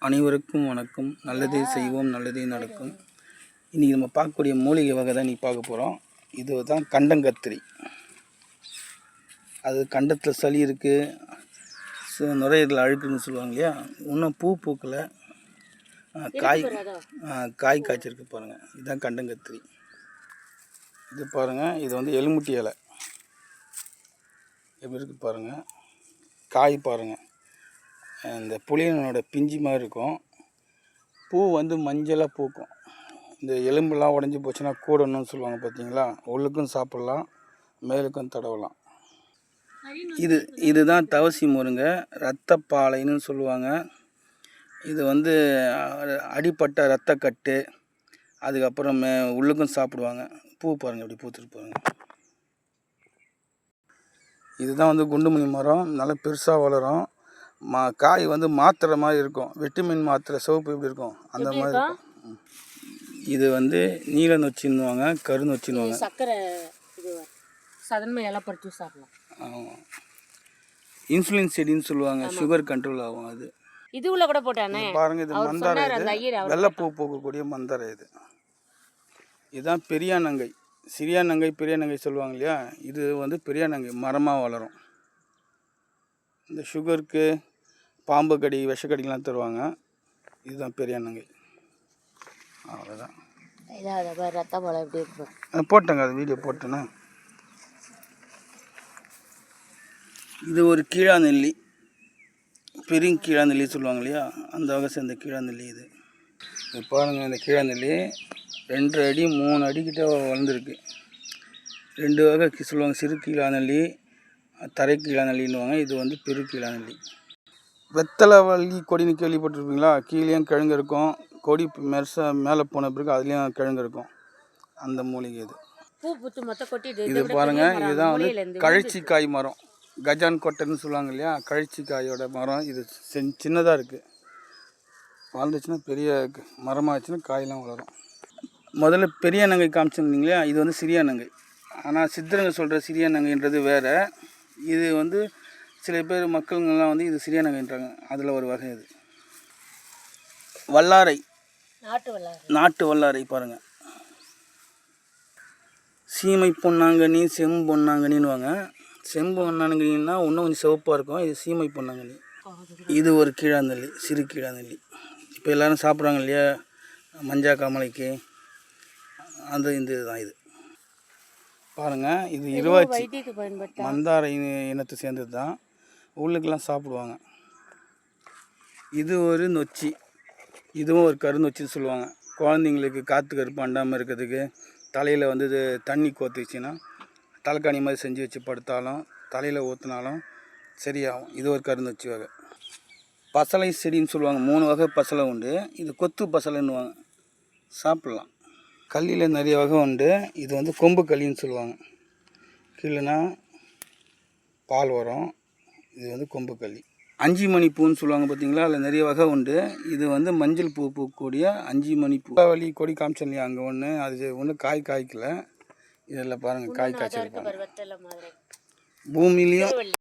அனைவருக்கும் வணக்கம். நல்லதே செய்வோம், நல்லதே நடக்கும். இன்றைக்கி நம்ம பார்க்கக்கூடிய மூலிகை வகை தான் இன்றைக்கி பார்க்க போகிறோம். இது தான் கண்டங்கத்திரி. அது கண்டத்தில் சளி இருக்குது, நுரையீரல் அழுக்குன்னு சொல்லுவாங்க இல்லையா. இன்னும் பூ பூக்கலை, காய் காய்ச்சிருக்கு பாருங்கள். இதுதான் கண்டங்கத்திரி. இது பாருங்கள், இது வந்து எலுமுட்டி இலை எப்படி இருக்குது பாருங்கள். காய் பாருங்கள், இந்த புளியனோட பிஞ்சு மாதிரி இருக்கும். பூ வந்து மஞ்சளாக பூக்கும். இந்த எலும்புலாம் உடஞ்சி போச்சுன்னா கூடணும்னு சொல்லுவாங்க பார்த்தீங்களா. உள்ளுக்கும் சாப்பிட்லாம், மேலுக்கும் தடவலாம். இதுதான் தவசி முருங்கை, இரத்தப்பாலைன்னு சொல்லுவாங்க. இது வந்து அடிப்பட்ட இரத்தக்கட்டு, அதுக்கப்புறம் உள்ளுக்கும் சாப்பிடுவாங்க. பூ பாருங்கள் எப்படி பூத்துட்டு பாருங்கள். இதுதான் வந்து குண்டுமணி மரம், நல்லா பெருசாக வளரும். காய் வந்து மாத்திரை மாதிரி இருக்கும். விட்டமின் மாத்திரை சிவப்பு எப்படி இருக்கும் அந்த மாதிரி இருக்கும். இது வந்து நீல நொச்சின்னுவாங்க, கரு நொச்சின்னுவாங்க. சக்கரை சாதாரணமாக இலை பறித்து சாப்பிடலாம். ஆமாம், இன்சுலின் செடின்னு சொல்லுவாங்க, சுகர் கண்ட்ரோல் ஆகும். அது இது உள்ள கூட போட்டானே பாருங்கள். இது மந்தாரை, வெள்ளைப்பூ போகக்கூடிய மந்தாரை. இதுதான் பெரியானங்கை, சிறியானங்கை, பெரியானங்கை சொல்லுவாங்க இல்லையா. இது வந்து பெரியானங்கை மரமாக வளரும். இந்த சுகருக்கு, பாம்பு கடி, விஷக்கடிக்கெலாம் தருவாங்க. இதுதான் பெரியானங்கை. அவ்வளோதான். போட்டேங்க, அது வீடியோ போட்டேன்னா. இது ஒரு கீழாநெல்லி, பெருங்கீழாநெல்லி சொல்லுவாங்க இல்லையா, அந்த வகை சேர்ந்த கீழாநெல்லி. இது பாருங்கள், இந்த கீழாநெல்லி 2 அடி 3 அடிக்கிட்ட வளர்ந்துருக்கு. 2 வகை சொல்லுவாங்க, சிறு கீழாநெல்லி, தரை கீழாநெல்லின்னுவாங்க. இது வந்து பெரு கீழாநெல்லி. வெத்தலை வள்ளி கொடின்னு கேள்விப்பட்டிருப்பீங்களா. கீழேயும் கிழங்கு இருக்கும், கொடி மேலே போன பிறகு அதுலேயும் கிழங்கு இருக்கும். அந்த மூலிகை இது. இது பாருங்கள், இதுதான் வந்து கழிச்சிக்காய் மரம், கஜான் கொட்டைன்னு சொல்லுவாங்க இல்லையா. கழிச்சிக்காயோட மரம் இது. சின்னதாக இருக்குது, வளர்ந்துச்சுன்னா பெரிய மரமாகச்சுன்னா காயெல்லாம் வளரும். முதல்ல பெரியானங்கை காமிச்சிருந்தீங்களா, இது வந்து சிறியானங்கை. ஆனால் சித்தருங்க சொல்கிற சிறியானங்கைன்றது வேறு. இது வந்து சில பேர் மக்களுங்கெல்லாம் வந்து இது சிறியானங்கைன்றாங்க. அதில் ஒரு வகை. இது வல்லாரை, நாட்டு வல்லாரை பாருங்கள். சீமை பொன்னாங்கண்ணி, செம்பொன்னாங்கண்ணின்னுவாங்க. செம்பொன்னாங்கண்ணின்னா இன்னும் கொஞ்சம் சிவப்பாக இருக்கும். இது சீமை பொன்னாங்கண்ணி. இது ஒரு கீழாநெல்லி, சிறு கீழாநெல்லி. இப்போ எல்லோரும் சாப்பிட்றாங்க இல்லையா மஞ்சா காமலைக்கு, அந்த இந்த இதுதான். இது பாருங்கள், இது இருவாச்சி மந்தாரை இனத்தை சேர்ந்தது தான். உள்ளுக்கெல்லாம் சாப்பிடுவாங்க. இது ஒரு நொச்சி, இதுவும் ஒரு கருநொச்சின்னு சொல்லுவாங்க. குழந்தைங்களுக்கு காற்று கருப்பு அண்டாமல் இருக்கிறதுக்கு, தலையில் வந்து இது தண்ணி கோத்துச்சுன்னா தலைக்காணி மாதிரி செஞ்சு வச்சு படுத்தாலும், தலையில் ஊற்றினாலும் சரியாகும். இது ஒரு கருநொச்சி வகை. பசலை செடின்னு சொல்லுவாங்க. 3 வகை பசலை உண்டு. இது கொத்து பசலைன்னுவாங்க, சாப்பிட்லாம். கல்லியில் நிறைய வகை உண்டு. இது வந்து கொம்பு கல்லின்னு சொல்லுவாங்க. கீழேனா பால் வரும். இது வந்து கொம்பு கல்லி. 5 மணி பூன்னு சொல்லுவாங்க பார்த்தீங்களா, அதில் நிறைய வகை உண்டு. இது வந்து மஞ்சள் பூ பூக்கக்கூடிய 5 மணி பூ. வழி கொடி காமிச்சோம் இல்லையா, அங்கே ஒன்று, அது ஒன்று காய்க்கல. இதில் பாருங்கள் காய் காய்ச்சிருப்பாங்க. பூமியிலையும்